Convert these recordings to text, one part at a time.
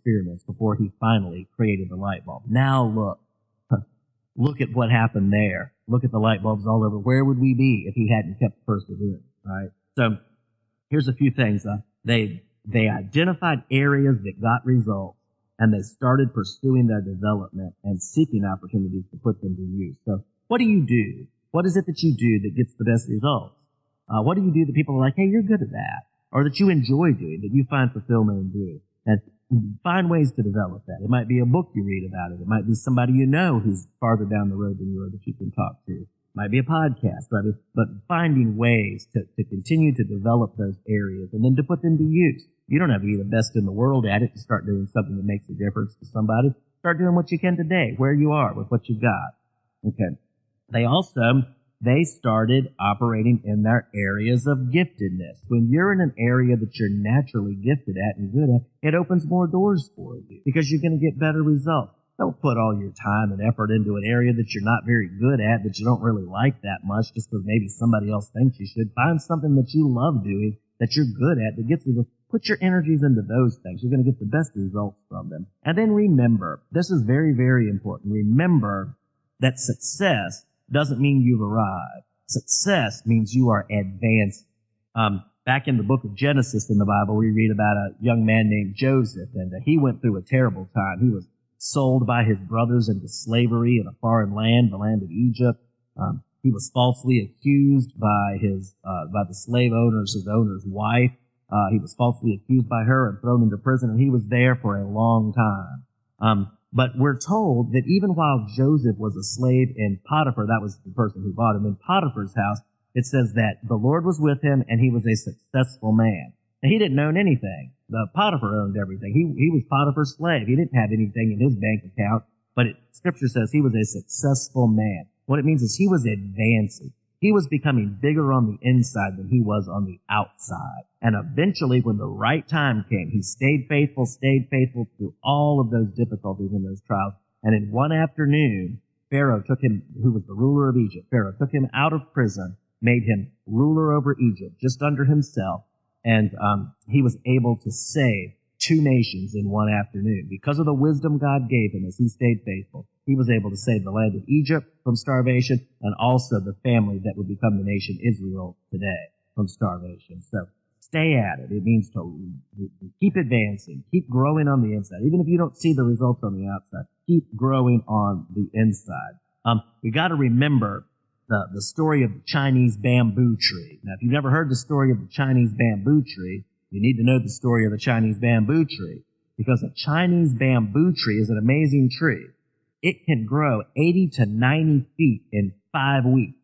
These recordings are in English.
experiments before he finally created the light bulb. Now look at what happened there. Look at the light bulbs all over. Where would we be if he hadn't kept persevering, right? So here's a few things. They identified areas that got results, and they started pursuing their development and seeking opportunities to put them to use. So what do you do? What is it that you do that gets the best results? What do you do that people are like, hey, you're good at that, or that you enjoy doing, that you find fulfillment in doing? And find ways to develop that. It might be a book you read about it. It might be somebody you know who's farther down the road than you are that you can talk to. It might be a podcast, right? But finding ways to continue to develop those areas and then to put them to use. You don't have to be the best in the world at it to start doing something that makes a difference to somebody. Start doing what you can today, where you are, with what you've got. Okay. They started operating in their areas of giftedness. When you're in an area that you're naturally gifted at and good at, it opens more doors for you because you're going to get better results. Don't put all your time and effort into an area that you're not very good at, that you don't really like that much, just because maybe somebody else thinks you should. Find something that you love doing, that you're good at, that gets you. Put your energies into those things. You're going to get the best results from them. And then remember, this is very, very important. Remember that success doesn't mean you've arrived. Success means you are advanced. Back in the book of Genesis in the Bible, we read about a young man named Joseph, and he went through a terrible time. He was sold by his brothers into slavery in a foreign land, the land of Egypt. He was falsely accused by the slave owners, his owner's wife. He was falsely accused by her and thrown into prison, and he was there for a long time. But we're told that even while Joseph was a slave in Potiphar, that was the person who bought him, in Potiphar's house, it says that the Lord was with him and he was a successful man. Now, he didn't own anything. The Potiphar owned everything. He was Potiphar's slave. He didn't have anything in his bank account, but Scripture says he was a successful man. What it means is he was advancing. He was becoming bigger on the inside than he was on the outside. And eventually, when the right time came, he stayed faithful through all of those difficulties and those trials. And in one afternoon, Pharaoh took him, who was the ruler of Egypt, Pharaoh took him out of prison, made him ruler over Egypt, just under himself. And he was able to save 2 nations in one afternoon. Because of the wisdom God gave him as he stayed faithful, he was able to save the land of Egypt from starvation and also the family that would become the nation Israel today from starvation. So stay at it. It means to keep advancing, keep growing on the inside. Even if you don't see the results on the outside, keep growing on the inside. We got to remember the story of the Chinese bamboo tree. Now, if you've never heard the story of the Chinese bamboo tree, you need to know the story of the Chinese bamboo tree, because a Chinese bamboo tree is an amazing tree. It can grow 80 to 90 feet in 5 weeks.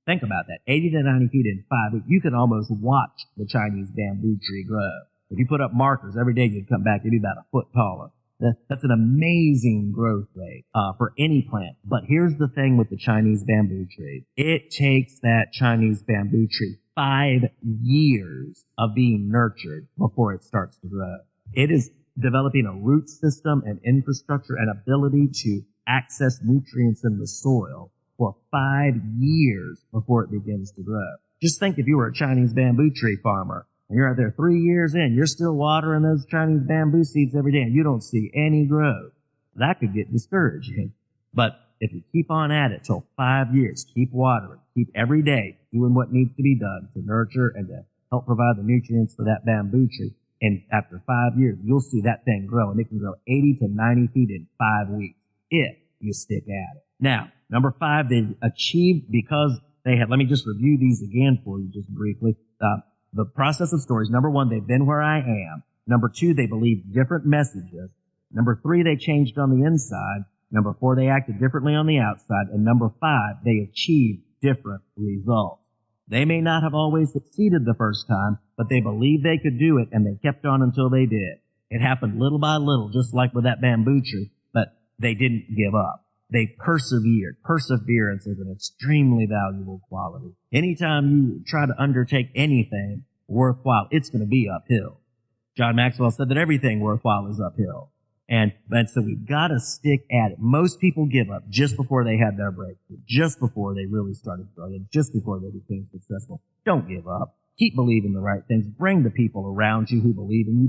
Think about that. 80 to 90 feet in 5 weeks. You can almost watch the Chinese bamboo tree grow. If you put up markers every day, you'd come back, you'd be about a foot taller. That's an amazing growth rate for any plant. But here's the thing with the Chinese bamboo tree. It takes that Chinese bamboo tree 5 years of being nurtured before it starts to grow. It is developing a root system and infrastructure and ability to access nutrients in the soil for 5 years before it begins to grow. Just think if you were a Chinese bamboo tree farmer and you're out there 3 years in, you're still watering those Chinese bamboo seeds every day and you don't see any growth. That could get discouraging. But if you keep on at it till 5 years, keep watering, keep every day doing what needs to be done to nurture and to help provide the nutrients for that bamboo tree. And after 5 years, you'll see that thing grow, and it can grow 80 to 90 feet in 5 weeks if you stick at it. Now, number 5, they've achieved because they had, let me just review these again for you just briefly. The process of stories. Number 1, they've been where I am. Number 2, they believed different messages. Number 3, they changed on the inside. Number 4, they acted differently on the outside. And number 5, they achieved different results. They may not have always succeeded the first time, but they believed they could do it, and they kept on until they did. It happened little by little, just like with that bamboo tree, but they didn't give up. They persevered. Perseverance is an extremely valuable quality. Anytime you try to undertake anything worthwhile, it's going to be uphill. John Maxwell said that everything worthwhile is uphill. And so we've got to stick at it. Most people give up just before they had their breakthrough, just before they really started growing, just before they became successful. Don't give up. Keep believing the right things. Bring the people around you who believe in you.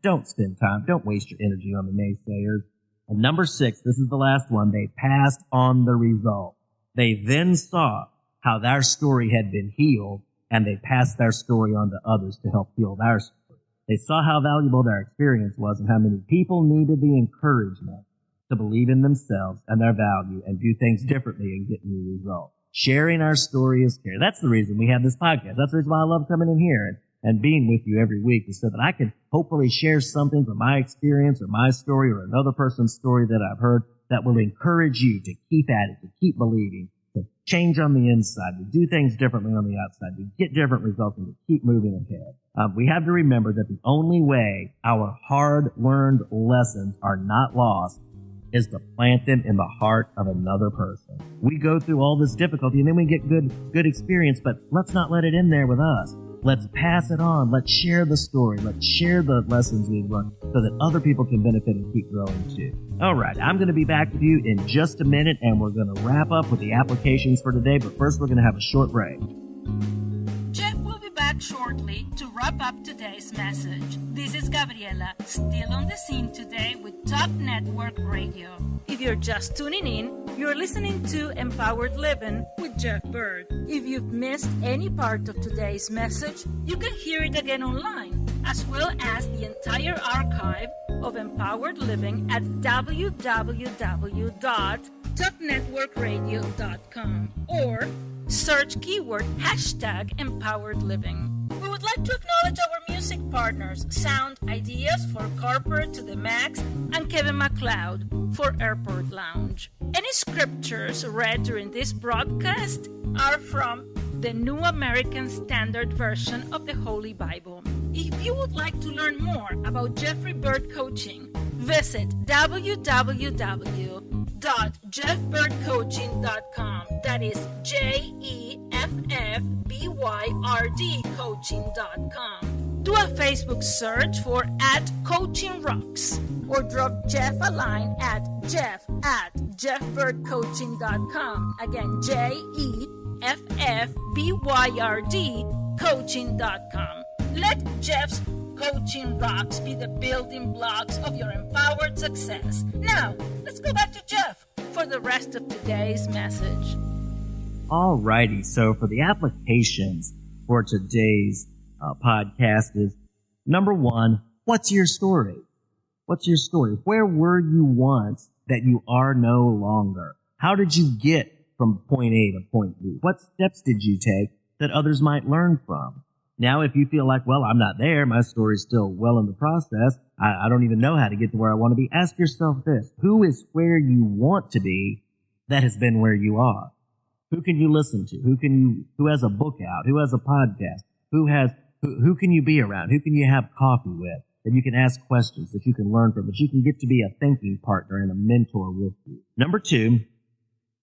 Don't spend time. Don't waste your energy on the naysayers. And number 6, this is the last one. They passed on the result. They then saw how their story had been healed, and they passed their story on to others to help heal their story. They saw how valuable their experience was and how many people needed the encouragement to believe in themselves and their value and do things differently and get new results. Sharing our story is care. That's the reason we have this podcast. That's the reason why I love coming in here and being with you every week, is so that I can hopefully share something from my experience or my story or another person's story that I've heard that will encourage you to keep at it, to keep believing, to change on the inside, to do things differently on the outside, to get different results, and to keep moving ahead. We have to remember that the only way our hard-learned lessons are not lost is to plant them in the heart of another person. We go through all this difficulty and then we get good experience, but let's not let it end there with us. Let's pass it on. Let's share the story. Let's share the lessons we've learned so that other people can benefit and keep growing too. All right, I'm going to be back with you in just a minute, and we're going to wrap up with the applications for today, but first we're going to have a short break. Jeff will be back shortly to wrap up today's message. This is Gabriela, still on the scene today with Top Network Radio. If you're just tuning in, you're listening to Empowered Living with Jeff Byrd. If you've missed any part of today's message, you can hear it again online, as well as the entire archive of Empowered Living at www.topnetworkradio.com or search keyword #Empowered Living. We would like to acknowledge our music partners, Sound Ideas for Corporate to the Max, and Kevin MacLeod for Airport Lounge. Any scriptures read during this broadcast are from the New American Standard Version of the Holy Bible. If you would like to learn more about Jeffrey Byrd Coaching, visit www.jeffbyrdcoaching.com. That is JEFFBYRD coaching.com. Do a Facebook search for @CoachingRocks or drop Jeff a line at jeff@jeffbyrdcoaching.com. Again, JEFFBYRD coaching.com. Let Jeff's Coaching Rocks be the building blocks of your empowered success. Now, let's go back to Jeff for the rest of today's message. Alrighty, so for the applications for today's podcast is, number 1, what's your story? What's your story? Where were you once that you are no longer? How did you get from point A to point B? What steps did you take that others might learn from? Now, if you feel like, well, I'm not there, my story's still well in the process, I don't even know how to get to where I want to be, ask yourself this: who is where you want to be that has been where you are? Who can you listen to? Who has a book out? Who has a podcast? Who can you be around? Who can you have coffee with? That you can ask questions, that you can learn from, that you can get to be a thinking partner and a mentor with you. Number 2,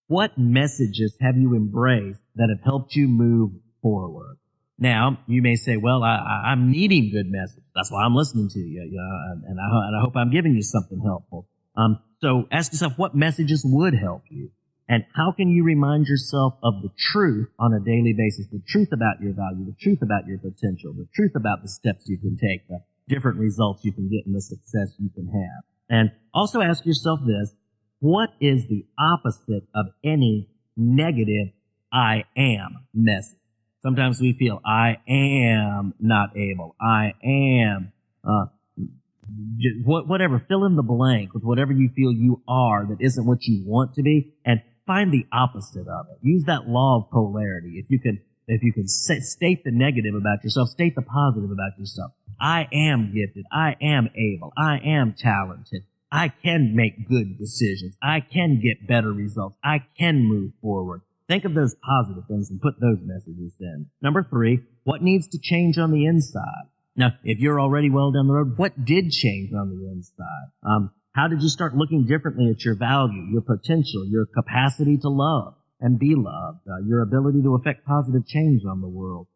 what messages have you embraced that have helped you move forward? Now, you may say, well, I'm needing good messages. That's why I'm listening to you, and I hope I'm giving you something helpful. So ask yourself, what messages would help you? And how can you remind yourself of the truth on a daily basis, the truth about your value, the truth about your potential, the truth about the steps you can take, the different results you can get, and the success you can have? And also ask yourself this: what is the opposite of any negative I am message? Sometimes we feel, I am not able. I am, whatever. Fill in the blank with whatever you feel you are that isn't what you want to be, and find the opposite of it. Use that law of polarity. If you can state the negative about yourself, state the positive about yourself. I am gifted. I am able. I am talented. I can make good decisions. I can get better results. I can move forward. Think of those positive things and put those messages in. Number 3, what needs to change on the inside? Now, if you're already well down the road, what did change on the inside? How did you start looking differently at your value, your potential, your capacity to love and be loved, your ability to affect positive change on the world?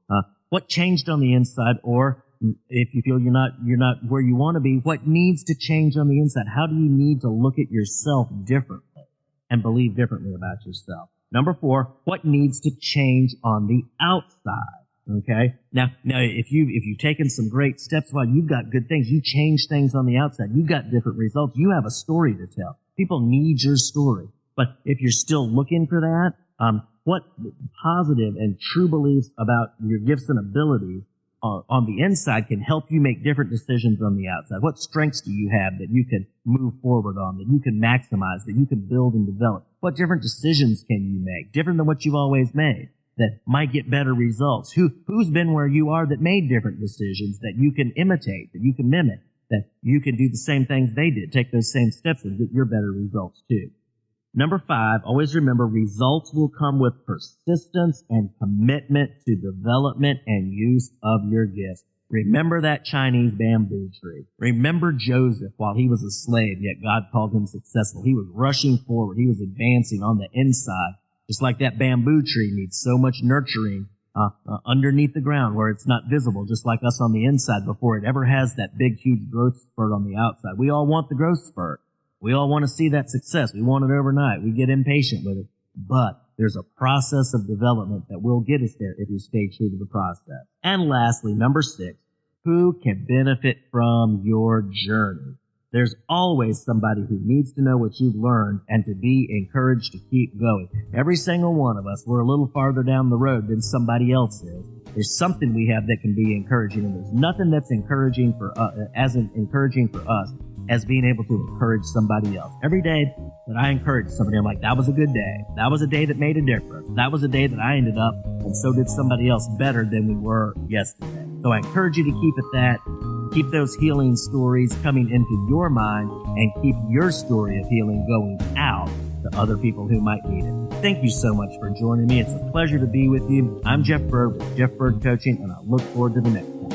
What changed on the inside? Or if you feel you're not where you want to be, what needs to change on the inside? How do you need to look at yourself differently and believe differently about yourself? Number 4, what needs to change on the outside? Okay. Now, if you've taken some great steps, well, you've got good things. You change things on the outside. You've got different results. You have a story to tell. People need your story. But if you're still looking for that, what positive and true beliefs about your gifts and abilities on the inside can help you make different decisions on the outside? What strengths do you have that you can move forward on, that you can maximize, that you can build and develop? What different decisions can you make, different than what you've always made, that might get better results? Who's been where you are that made different decisions that you can imitate, that you can mimic, that you can do the same things they did, take those same steps and get your better results too? Number 5, always remember, results will come with persistence and commitment to development and use of your gifts. Remember that Chinese bamboo tree. Remember Joseph while he was a slave, yet God called him successful. He was rushing forward. He was advancing on the inside. Just like that bamboo tree needs so much nurturing underneath the ground where it's not visible, just like us on the inside before it ever has that big, huge growth spurt on the outside. We all want the growth spurt. We all want to see that success. We want it overnight. We get impatient with it. But there's a process of development that will get us there if you stay true to the process. And lastly, number 6, who can benefit from your journey? There's always somebody who needs to know what you've learned and to be encouraged to keep going. Every single one of us, we're a little farther down the road than somebody else is. There's something we have that can be encouraging, and there's nothing that's encouraging for us as being able to encourage somebody else. Every day that I encourage somebody, I'm like, that was a good day. That was a day that made a difference. That was a day that I ended up, and so did somebody else, better than we were yesterday. So I encourage you to keep it that. Keep those healing stories coming into your mind and keep your story of healing going out to other people who might need it. Thank you so much for joining me. It's a pleasure to be with you. I'm Jeff Byrd with Jeff Byrd Coaching, and I look forward to the next one.